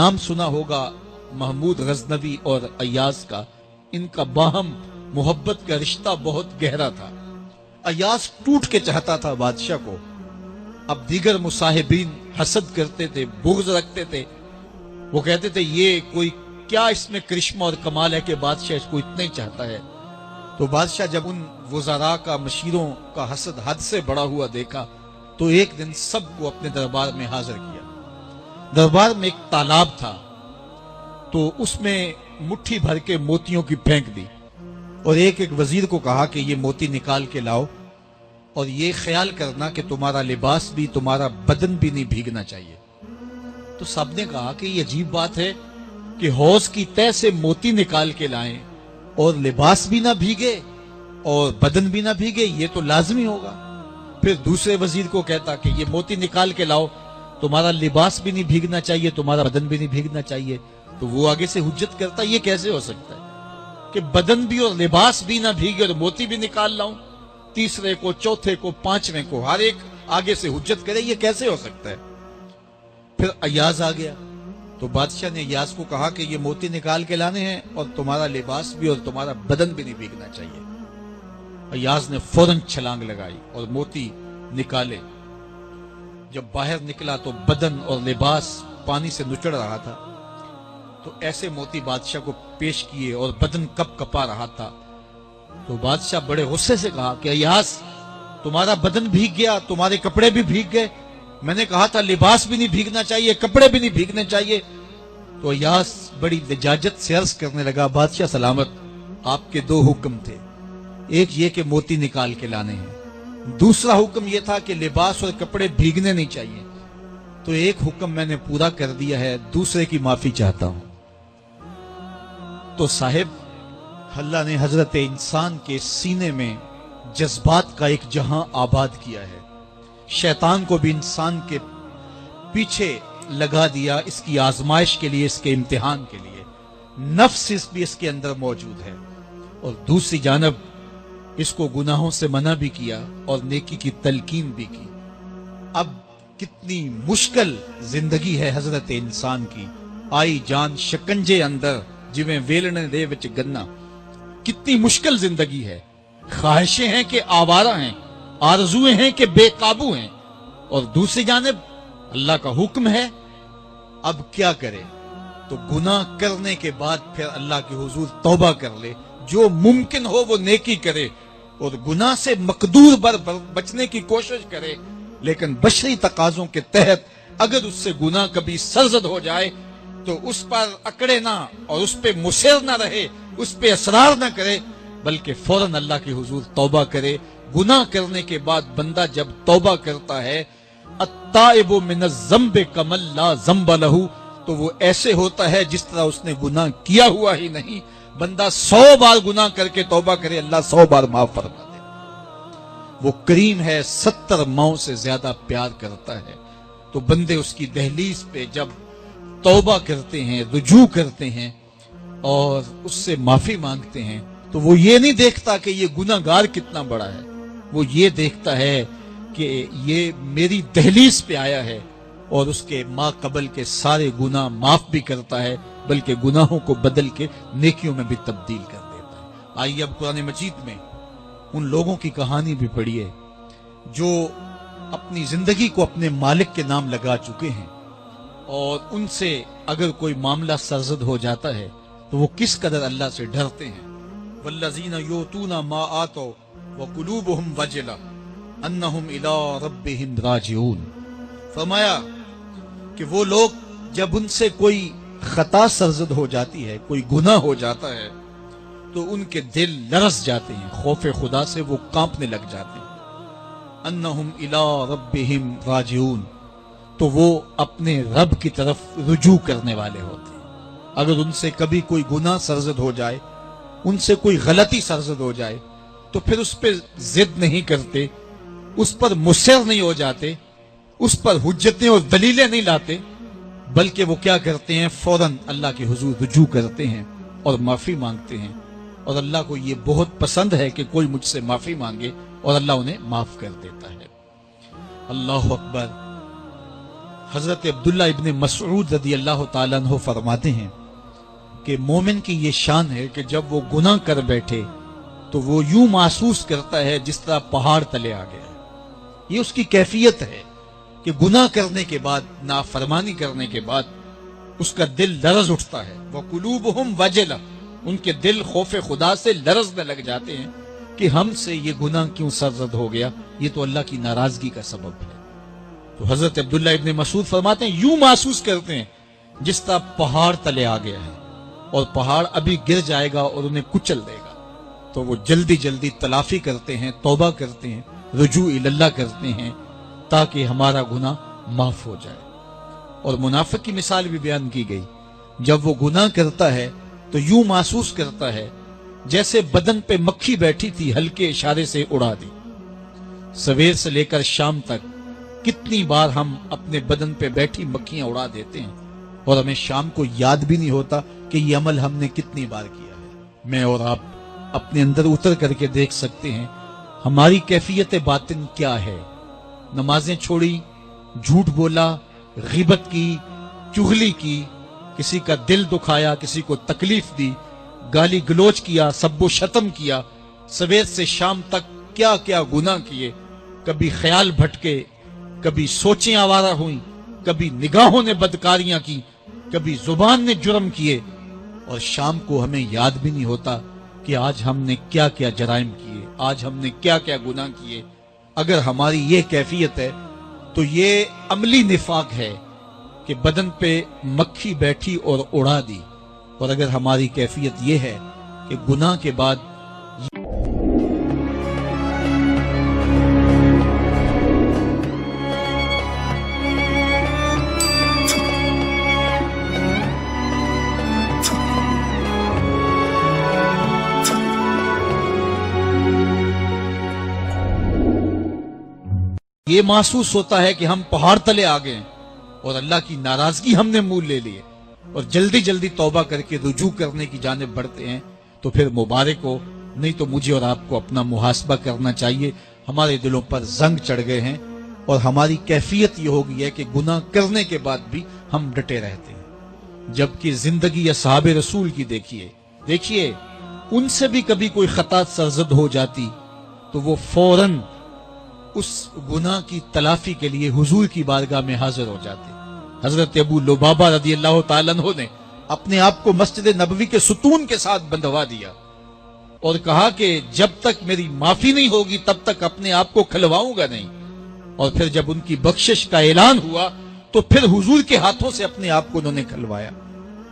نام سنا ہوگا محمود غزنوی اور ایاز کا، ان کا باہم محبت کا رشتہ بہت گہرا تھا۔ ایاز ٹوٹ کے چاہتا تھا بادشاہ کو، اب دیگر مصاحبین حسد کرتے تھے، بغض رکھتے تھے، وہ کہتے تھے یہ کوئی کیا اس میں کرشمہ اور کمال ہے کہ بادشاہ اس کو اتنا ہی چاہتا ہے۔ تو بادشاہ جب ان وزراء کا، مشیروں کا حسد حد سے بڑا ہوا دیکھا تو ایک دن سب کو اپنے دربار میں حاضر کیا۔ دربار میں ایک تالاب تھا، تو اس میں مٹھی بھر کے موتیوں کی پھینک دی اور ایک ایک وزیر کو کہا کہ یہ موتی نکال کے لاؤ، اور یہ خیال کرنا کہ تمہارا لباس بھی، تمہارا بدن بھی نہیں بھیگنا چاہیے۔ تو سب نے کہا کہ یہ عجیب بات ہے کہ حوض کی تہ سے موتی نکال کے لائیں اور لباس بھی نہ بھیگے اور بدن بھی نہ بھیگے، یہ تو لازمی ہوگا۔ پھر دوسرے وزیر کو کہتا کہ یہ موتی نکال کے لاؤ، تمہارا لباس بھی نہیں بھیگنا چاہیے، تمہارا بدن بھی نہیں بھیگنا چاہیے۔ تو وہ آگے سے حجت کرتا یہ کیسے ہو سکتا ہے کہ بدن بھی اور لباس بھی نہ بھیگے اور موتی بھی نکال لاؤں؟ تیسرے کو، چوتھے کو، پانچویں کو، ہر ایک آگے سے حجت کرے، یہ کیسے ہو سکتا ہے؟ پھر ایاز آ گیا تو بادشاہ نے ایاز کو کہا کہ یہ موتی نکال کے لانے ہیں اور تمہارا لباس بھی اور تمہارا بدن بھی نہیں بھیگنا چاہیے۔ ایاز نے فوراً چھلانگ لگائی اور موتی نکالے۔ جب باہر نکلا تو بدن اور لباس پانی سے نچڑ رہا تھا، تو ایسے موتی بادشاہ کو پیش کیے اور بدن کپ کپا رہا تھا۔ تو بادشاہ بڑے غصے سے کہا کہ ایاز، تمہارا بدن بھیگ گیا، تمہارے کپڑے بھی بھیگ گئے، میں نے کہا تھا لباس بھی نہیں بھیگنا چاہیے، کپڑے بھی نہیں بھیگنے چاہیے۔ تو ایاز بڑی لجاجت سے عرض کرنے لگا، بادشاہ سلامت، آپ کے دو حکم تھے، ایک یہ کہ موتی نکال کے لانے ہیں، دوسرا حکم یہ تھا کہ لباس اور کپڑے بھیگنے نہیں چاہیے۔ تو ایک حکم میں نے پورا کر دیا ہے، دوسرے کی معافی چاہتا ہوں۔ تو صاحب، اللہ نے حضرت انسان کے سینے میں جذبات کا ایک جہاں آباد کیا ہے، شیطان کو بھی انسان کے پیچھے لگا دیا، اس کی آزمائش کے لیے، اس کے امتحان کے لیے۔ نفس بھی اس کے اندر موجود ہے، اور دوسری جانب اس کو گناہوں سے منع بھی کیا اور نیکی کی تلقین بھی کی۔ اب کتنی مشکل زندگی ہے حضرت انسان کی، آئی جان شکنجے اندر جویں ویلنے دے وچ گنا، کتنی مشکل زندگی ہے۔ خواہشیں ہیں کہ آوارہ ہیں، آرزویں ہیں کہ بے قابو ہیں، اور دوسری جانب اللہ کا حکم ہے۔ اب کیا کرے؟ تو گناہ کرنے کے بعد پھر اللہ کے حضور توبہ کر لے، جو ممکن ہو وہ نیکی کرے اور گناہ سے مقدور بچنے کی کوشش کرے، لیکن بشری تقاضوں کے تحت اگر اس سے گناہ کبھی سرزد ہو جائے تو اس پر اکڑے نہ اور اس پہ مصر نہ رہے، اس پہ اصرار نہ کرے، بلکہ فوراً اللہ کے حضور توبہ کرے۔ گناہ کرنے کے بعد بندہ جب توبہ کرتا ہے، التائب من الذنب کمن لا ذنب لہ، تو وہ ایسے ہوتا ہے جس طرح اس نے گناہ کیا ہوا ہی نہیں۔ بندہ 100 بار گناہ کر کے توبہ کرے، اللہ 100 بار معاف فرما دے۔ وہ کریم ہے، 70 ماؤں سے زیادہ پیار کرتا ہے۔ تو بندے اس کی دہلیز پہ جب توبہ کرتے ہیں، رجوع کرتے ہیں اور اس سے معافی مانگتے ہیں، تو وہ یہ نہیں دیکھتا کہ یہ گناہگار کتنا بڑا ہے، وہ یہ دیکھتا ہے کہ یہ میری دہلیز پہ آیا ہے اور اس کے ما قبل کے سارے گناہ معاف بھی کرتا ہے، بلکہ گناہوں کو بدل کے نیکیوں میں بھی تبدیل کر دیتا ہے۔ آئیے اب قرآن مجید میں ان لوگوں کی کہانی بھی پڑھیے جو اپنی زندگی کو اپنے مالک کے نام لگا چکے ہیں، اور ان سے اگر کوئی معاملہ سرزد ہو جاتا ہے تو وہ کس قدر اللہ سے ڈرتے ہیں۔ والذین یؤتون ما آتوا وقلوبهم وجلہ انہم الی ربہم راجعون۔ فرمایا کہ وہ لوگ جب ان سے کوئی خطا سرزد ہو جاتی ہے، کوئی گناہ ہو جاتا ہے، تو ان کے دل لرز جاتے ہیں، خوف خدا سے وہ کانپنے لگ جاتے ہیں۔ انہم الی ربہم راجعون، تو وہ اپنے رب کی طرف رجوع کرنے والے ہوتے ہیں۔ اگر ان سے کبھی کوئی گناہ سرزد ہو جائے، ان سے کوئی غلطی سرزد ہو جائے، تو پھر اس پہ ضد نہیں کرتے، اس پر مصر نہیں ہو جاتے، اس پر حجتیں اور دلیلیں نہیں لاتے، بلکہ وہ کیا کرتے ہیں؟ فوراً اللہ کے حضور رجوع کرتے ہیں اور معافی مانگتے ہیں، اور اللہ کو یہ بہت پسند ہے کہ کوئی مجھ سے معافی مانگے، اور اللہ انہیں معاف کر دیتا ہے۔ اللہ اکبر۔ حضرت عبداللہ ابن مسعود رضی اللہ تعالیٰ عنہ فرماتے ہیں کہ مومن کی یہ شان ہے کہ جب وہ گناہ کر بیٹھے تو وہ یوں محسوس کرتا ہے جس طرح پہاڑ تلے آ گیا. یہ اس کی کیفیت ہے کہ گناہ کرنے کے بعد، نافرمانی کرنے کے بعد اس کا دل لرز اٹھتا ہے. وَقُلُوبُهُمْ وَجِلَةٌ، ان کے دل خوف خدا سے لرزنے لگ جاتے ہیں کہ ہم سے یہ گناہ کیوں سرزد ہو گیا، یہ تو اللہ کی ناراضگی کا سبب ہے. تو حضرت عبداللہ ابن مسعود فرماتے ہیں یوں محسوس کرتے ہیں جس طرح پہاڑ تلے آ گیا ہے اور پہاڑ ابھی گر جائے گا اور انہیں کچل دے گا. تو وہ جلدی جلدی تلافی کرتے ہیں، توبہ کرتے ہیں، رجوع اللہ کرتے ہیں تاکہ ہمارا گناہ معاف ہو جائے. اور منافق کی مثال بھی بیان کی گئی. جب وہ گناہ کرتا ہے تو یوں محسوس کرتا ہے جیسے بدن پہ مکھی بیٹھی تھی، ہلکے اشارے سے اڑا دی. سویر سے لے کر شام تک کتنی بار ہم اپنے بدن پہ بیٹھی مکھیاں اڑا دیتے ہیں اور ہمیں شام کو یاد بھی نہیں ہوتا کہ یہ عمل ہم نے کتنی بار کیا ہے. میں اور آپ اپنے اندر اتر کر کے دیکھ سکتے ہیں ہماری کیفیت باطن کیا ہے. نمازیں چھوڑی، جھوٹ بولا، غیبت کی، چغلی کی، کسی کا دل دکھایا، کسی کو تکلیف دی، گالی گلوچ کیا، سب و شتم کیا، سویر سے شام تک کیا کیا گناہ کیے. کبھی خیال بھٹکے، کبھی سوچیں آوارہ ہوئیں، کبھی نگاہوں نے بدکاریاں کی، کبھی زبان نے جرم کیے، اور شام کو ہمیں یاد بھی نہیں ہوتا کہ آج ہم نے کیا کیا جرائم کیے، آج ہم نے کیا کیا گناہ کیے. اگر ہماری یہ کیفیت ہے تو یہ عملی نفاق ہے کہ بدن پہ مکھی بیٹھی اور اڑا دی. اور اگر ہماری کیفیت یہ ہے کہ گناہ کے بعد یہ محسوس ہوتا ہے کہ ہم پہاڑ تلے آ گئے اور اللہ کی ناراضگی ہم نے مول لے لی اور جلدی جلدی توبہ کر کے رجوع کرنے کی جانب بڑھتے ہیں، تو پھر مبارک ہو. نہیں تو مجھے اور آپ کو اپنا محاسبہ کرنا چاہیے. ہمارے دلوں پر زنگ چڑھ گئے ہیں اور ہماری کیفیت یہ ہو گئی ہے کہ گناہ کرنے کے بعد بھی ہم ڈٹے رہتے ہیں. جبکہ زندگی اصحاب رسول کی دیکھیے ان سے بھی کبھی کوئی خطا سرزد ہو جاتی تو وہ فوراً اس گناہ کی تلافی کے لیے حضور کی بارگاہ میں حاضر ہو جاتے. حضرت ابو لبابہ رضی اللہ تعالیٰ عنہ نے اپنے آپ کو مسجد نبوی کے ستون کے ساتھ بندھوا دیا اور کہا کہ جب تک میری معافی نہیں ہوگی تب تک اپنے آپ کو کھلواؤں گا نہیں. اور پھر جب ان کی بخشش کا اعلان ہوا تو پھر حضور کے ہاتھوں سے اپنے آپ کو انہوں نے کھلوایا.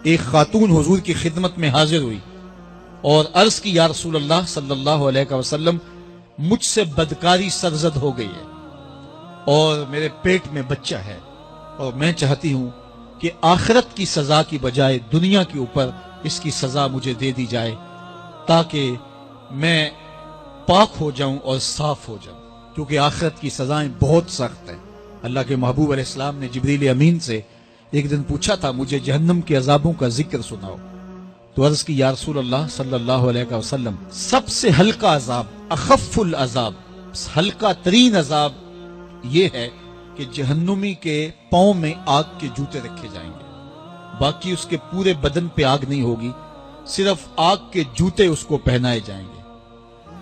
ایک خاتون حضور کی خدمت میں حاضر ہوئی اور عرض کی یا رسول اللہ صلی اللہ علیہ وسلم، مجھ سے بدکاری سرزد ہو گئی ہے اور میرے پیٹ میں بچہ ہے اور میں چاہتی ہوں کہ آخرت کی سزا کی بجائے دنیا کے اوپر اس کی سزا مجھے دے دی جائے تاکہ میں پاک ہو جاؤں اور صاف ہو جاؤں، کیونکہ آخرت کی سزائیں بہت سخت ہیں. اللہ کے محبوب علیہ السلام نے جبریل امین سے ایک دن پوچھا تھا مجھے جہنم کے عذابوں کا ذکر سناؤ. تو عرض کی یا رسول اللہ صلی اللہ علیہ وسلم، سب سے ہلکا عذاب، اخف العذاب، ہلکا ترین عذاب یہ ہے کہ جہنمی کے پاؤں میں آگ کے جوتے رکھے جائیں گے. باقی اس کے پورے بدن پہ آگ نہیں ہوگی، صرف آگ کے جوتے اس کو پہنائے جائیں گے.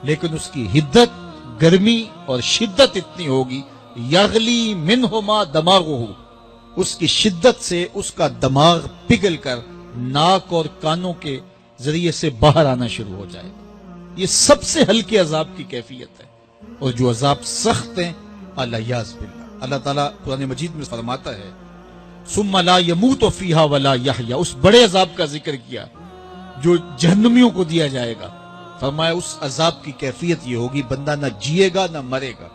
لیکن اس کی حدت، گرمی اور شدت اتنی ہوگی، یغلی منہما دماغہ، اس کی شدت سے اس کا دماغ پگھل کر ناک اور کانوں کے ذریعے سے باہر آنا شروع ہو جائے. یہ سب سے ہلکے عذاب کی کیفیت ہے. اور جو عذاب سخت ہیں الیاذ باللہ، اللہ تعالیٰ قرآن مجید میں فرماتا ہے ثم لا يموت فیہا ولا یحیا. اس بڑے عذاب کا ذکر کیا جو جہنمیوں کو دیا جائے گا. فرمایا اس عذاب کی کیفیت یہ ہوگی بندہ نہ جیے گا نہ مرے گا.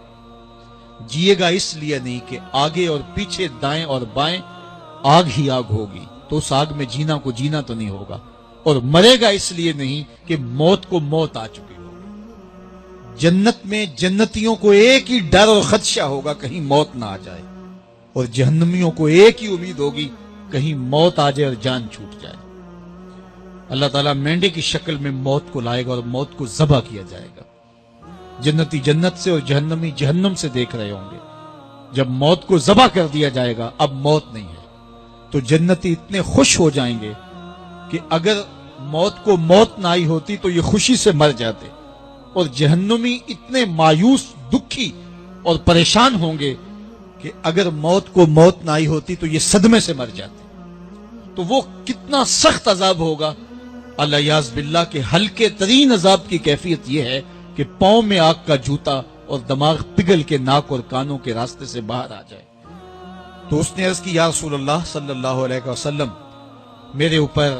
جیے گا اس لیے نہیں کہ آگے اور پیچھے، دائیں اور بائیں آگ ہی آگ ہوگی، تو اس آگ میں جینا کو جینا تو نہیں ہوگا. اور مرے گا اس لیے نہیں کہ موت کو موت آ چکی ہوگی. جنت میں جنتیوں کو ایک ہی ڈر اور خدشہ ہوگا کہیں موت نہ آ جائے، اور جہنمیوں کو ایک ہی امید ہوگی کہیں موت آ جائے اور جان چھوٹ جائے. اللہ تعالیٰ مینڈے کی شکل میں موت کو لائے گا اور موت کو ذبح کیا جائے گا. جنتی جنت سے اور جہنمی جہنم سے دیکھ رہے ہوں گے. جب موت کو ذبح کر دیا جائے گا اب موت نہیں ہے، تو جنتی اتنے خوش ہو جائیں گے کہ اگر موت کو موت نہ آئی ہوتی تو یہ خوشی سے مر جاتے، اور جہنمی اتنے مایوس، دکھی اور پریشان ہوں گے کہ اگر موت کو موت نہ آئی ہوتی تو یہ صدمے سے مر جاتے۔ تو وہ کتنا سخت عذاب ہوگا، الیاذ باللہ کے ہلکے ترین عذاب کی کیفیت یہ ہے کہ پاؤں میں آگ کا جوتا اور دماغ پگھل کے ناک اور کانوں کے راستے سے باہر آ جائے۔ تو اس نے عرض کی یا رسول اللہ صلی اللہ علیہ وسلم میرے اوپر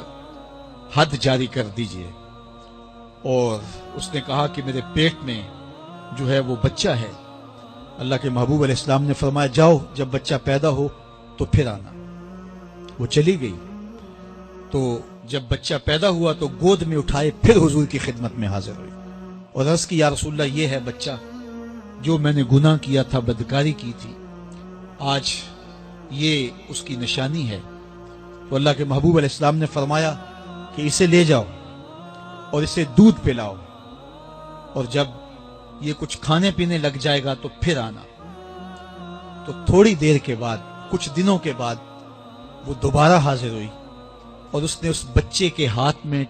حد جاری کر دیجئے، اور اس نے کہا کہ میرے پیٹ میں جو ہے وہ بچہ ہے۔ اللہ کے محبوب علیہ السلام نے فرمایا جاؤ جب بچہ پیدا ہو تو پھر آنا۔ وہ چلی گئی، تو جب بچہ پیدا ہوا تو گود میں اٹھائے پھر حضور کی خدمت میں حاضر ہوئی اور عرض کی یا رسول اللہ یہ ہے بچہ جو میں نے گناہ کیا تھا، بدکاری کی تھی، آج یہ اس کی نشانی ہے۔ تو اللہ کے محبوب علیہ السلام نے فرمایا کہ اسے لے جاؤ اور اسے دودھ پلاؤ، اور جب یہ کچھ کھانے پینے لگ جائے گا تو پھر آنا۔ تو تھوڑی دیر کے بعد، کچھ دنوں کے بعد وہ دوبارہ حاضر ہوئی اور اس نے اس بچے کے ہاتھ میں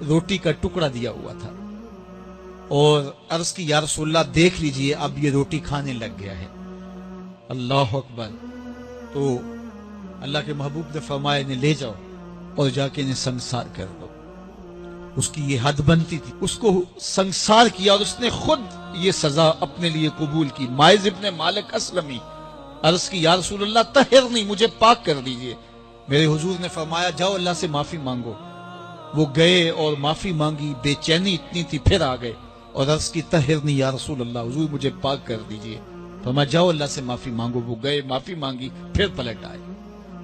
روٹی کا ٹکڑا دیا ہوا تھا اور عرض کی یا رسول اللہ دیکھ لیجئے اب یہ روٹی کھانے لگ گیا ہے۔ اللہ اکبر۔ تو اللہ کے محبوب نے فرمایا انہیں لے جاؤ اور جا کے انہیں سنسار کر دو۔ اس کی یہ حد بنتی تھی، اس کو سنسار کیا اور اس نے خود یہ سزا اپنے لیے قبول کی۔ مائز ابن مالک اسلمی عرض کی یا رسول اللہ طہرنی، مجھے پاک کر دیجئے۔ میرے حضور نے فرمایا جاؤ اللہ سے معافی مانگو۔ وہ گئے اور معافی مانگی، بے چینی اتنی تھی، پھر آ گئے اور عرض کی طہرنی یا رسول اللہ، حضور مجھے پاک کر دیجئے۔ فرمایا جاؤ اللہ سے معافی مانگو۔ وہ گئے، معافی مانگی، پھر پلٹ آئے،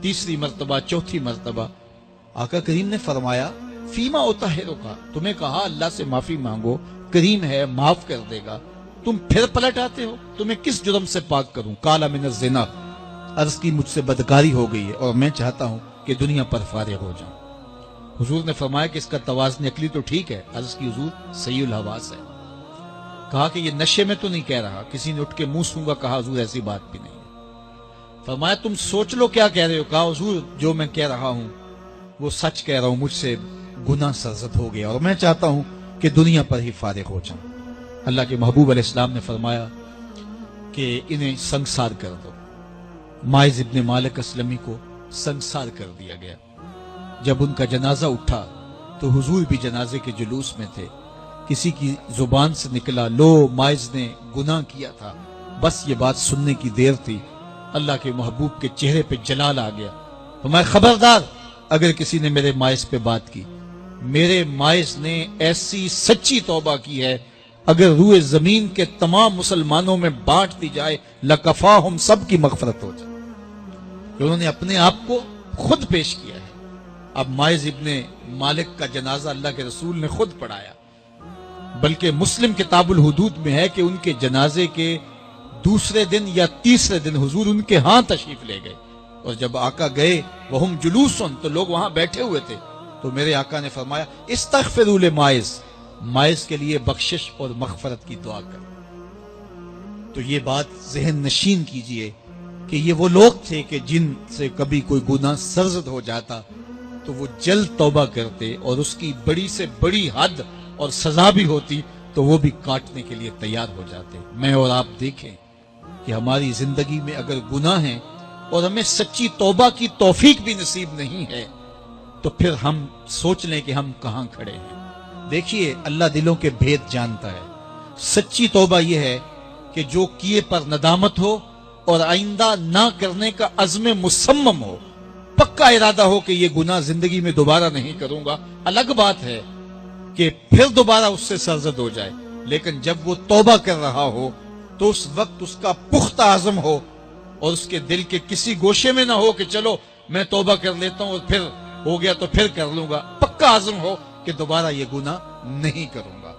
تیسری مرتبہ، چوتھی مرتبہ۔ آقا کریم نے فرمایا فیما اطہرک، تمہیں کہا اللہ سے معافی مانگو، کریم ہے معاف کر دے گا، تم پھر پلٹ آتے ہو، تمہیں کس جرم سے پاک کروں؟ قال من الزنا، عرض کی مجھ سے بدکاری ہو گئی ہے اور میں چاہتا ہوں کہ دنیا پر فارغ ہو جاؤں۔ حضور نے فرمایا کہ اس کا توازن عقلی تو ٹھیک ہے، عرض کی حضور صحیح الحواس ہے۔ کہا کہ یہ نشے میں تو نہیں کہہ رہا، کسی نے اٹھ کے منہ سونگا، کہا حضور ایسی بات بھی نہیں ہے۔ فرمایا تم سوچ لو کیا کہہ رہے ہو؟ کہا حضور جو میں کہہ رہا ہوں وہ سچ کہہ رہا ہوں، مجھ سے گناہ سرزد ہو گیا اور میں چاہتا ہوں کہ دنیا پر ہی فارغ ہو جاؤں۔ اللہ کے محبوب علیہ السلام نے فرمایا کہ انہیں سنسار کر دو۔ مائز ابن مالک اسلمی کو سنسار کر دیا گیا۔ جب ان کا جنازہ اٹھا تو حضور بھی جنازے کے جلوس میں تھے۔ کسی کی زبان سے نکلا لو مائز نے گناہ کیا تھا، بس یہ بات سننے کی دیر تھی، اللہ کے محبوب کے چہرے پہ جلال آ گیا۔ فرمایا خبردار اگر کسی نے میرے مائز پہ بات کی، میرے مائز نے ایسی سچی توبہ کی ہے اگر روئے زمین کے تمام مسلمانوں میں بانٹ دی جائے لکفاہم، سب کی مغفرت ہو جائے۔ کہ انہوں نے اپنے آپ کو خود پیش کیا ہے۔ اب مائز ابن مالک کا جنازہ اللہ کے رسول نے خود پڑھایا، بلکہ مسلم کتاب الحدود میں ہے کہ ان کے جنازے کے دوسرے دن یا تیسرے دن حضور ان کے ہاں تشریف لے گئے، اور جب آقا گئے وہم جلوسن، تو لوگ وہاں بیٹھے ہوئے تھے، تو میرے آقا نے فرمایا استغفروا لمائز، مائز کے لیے بخشش اور مغفرت کی دعا کر۔ تو یہ بات ذہن نشین کیجئے کہ یہ وہ لوگ تھے کہ جن سے کبھی کوئی گناہ سرزد ہو جاتا تو وہ جلد توبہ کرتے، اور اس کی بڑی سے بڑی حد اور سزا بھی ہوتی تو وہ بھی کاٹنے کے لیے تیار ہو جاتے۔ میں اور آپ دیکھیں کہ ہماری زندگی میں اگر گناہ ہیں اور ہمیں سچی توبہ کی توفیق بھی نصیب نہیں ہے تو پھر ہم سوچ لیں کہ ہم کہاں کھڑے ہیں۔ دیکھیے اللہ دلوں کے بھید جانتا ہے۔ سچی توبہ یہ ہے کہ جو کیے پر ندامت ہو اور آئندہ نہ کرنے کا عزم مصمم ہو، پکا ارادہ ہو کہ یہ گناہ زندگی میں دوبارہ نہیں کروں گا۔ الگ بات ہے کہ پھر دوبارہ اس سے سرزد ہو جائے، لیکن جب وہ توبہ کر رہا ہو تو اس وقت اس کا پختہ عزم ہو اور اس کے دل کے کسی گوشے میں نہ ہو کہ چلو میں توبہ کر لیتا ہوں اور پھر ہو گیا تو پھر کر لوں گا۔ پکا عزم ہو کہ دوبارہ یہ گناہ نہیں کروں گا۔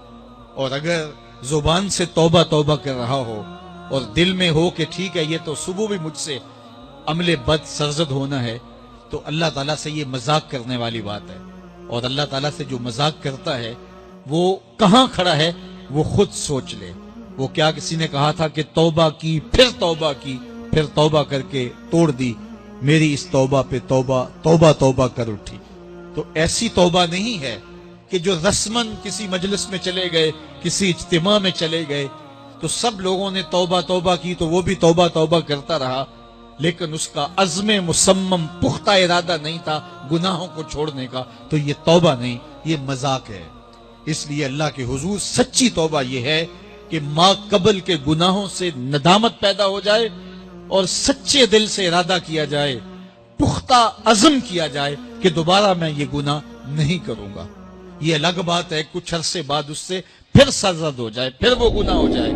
اور اگر زبان سے توبہ توبہ کر رہا ہو اور دل میں ہو کہ ٹھیک ہے یہ تو صبح بھی مجھ سے عمل بد سرزد ہونا ہے، تو اللہ تعالیٰ سے یہ مذاق کرنے والی بات ہے، اور اللہ تعالیٰ سے جو مذاق کرتا ہے وہ کہاں کھڑا ہے وہ خود سوچ لے۔ وہ کیا کسی نے کہا تھا کہ توبہ کی پھر توبہ کی پھر توبہ کر کے توڑ دی، میری اس توبہ پہ توبہ توبہ توبہ کر اٹھی۔ تو ایسی توبہ نہیں ہے کہ جو رسماً کسی مجلس میں چلے گئے، کسی اجتماع میں چلے گئے تو سب لوگوں نے توبہ توبہ کی تو وہ بھی توبہ توبہ کرتا رہا، لیکن اس کا عزم مصمم پختہ ارادہ نہیں تھا گناہوں کو چھوڑنے کا، تو یہ توبہ نہیں، یہ مذاق ہے۔ اس لیے اللہ کے حضور سچی توبہ یہ ہے کہ ما قبل کے گناہوں سے ندامت پیدا ہو جائے اور سچے دل سے ارادہ کیا جائے، پختہ عزم کیا جائے کہ دوبارہ میں یہ گناہ نہیں کروں گا۔ یہ الگ بات ہے کچھ عرصے بعد اس سے پھر سرزد ہو جائے، پھر وہ گناہ ہو جائے۔